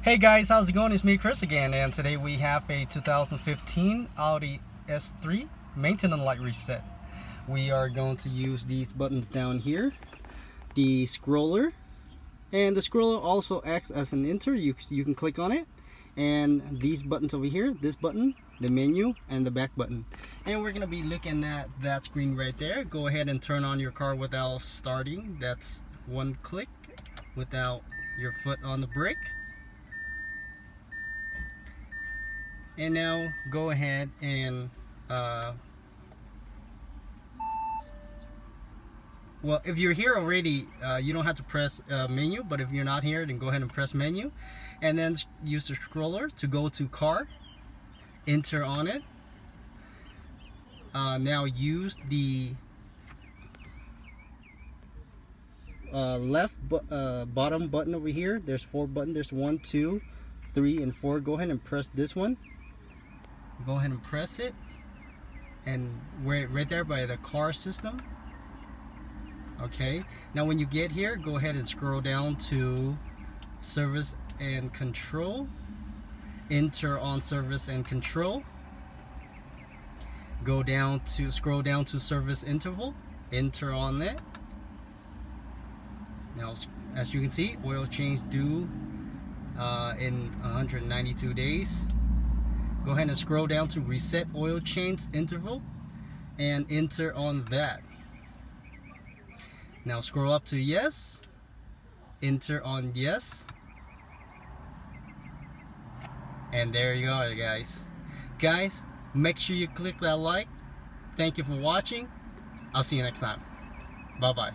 Hey guys, how's it going? It's me, Chris again, and today we have a 2015 Audi S3 maintenance light reset. We are going to use these buttons down here, the scroller, and the scroller also acts as an enter. You can click on it, and these buttons over here, this button, the menu, and the back button. And we're going to be looking at that screen right there. Go ahead and turn on your car without starting. That's one click without your foot on the brake. And now go ahead and well, if you're here already, you don't have to press menu, but if you're not here, then go ahead and press menu and then use the scroller to go to car, enter on it. Now use the left bottom button over here. There's 4 buttons. There's 1, 2, 3, and 4. Go ahead and press this one. Go ahead and press it, and we're right there by the car system. Okay, now when you get here, go ahead and scroll down to service and control. Enter on service and control. Scroll down to service interval. Enter on that. Now, as you can see, oil change due in 192 days. Go ahead and scroll down to reset oil change interval and enter on that. Now scroll up to yes, enter on yes, and there you go, guys. Make sure you click that like. Thank you for watching. I'll see you next time. Bye bye.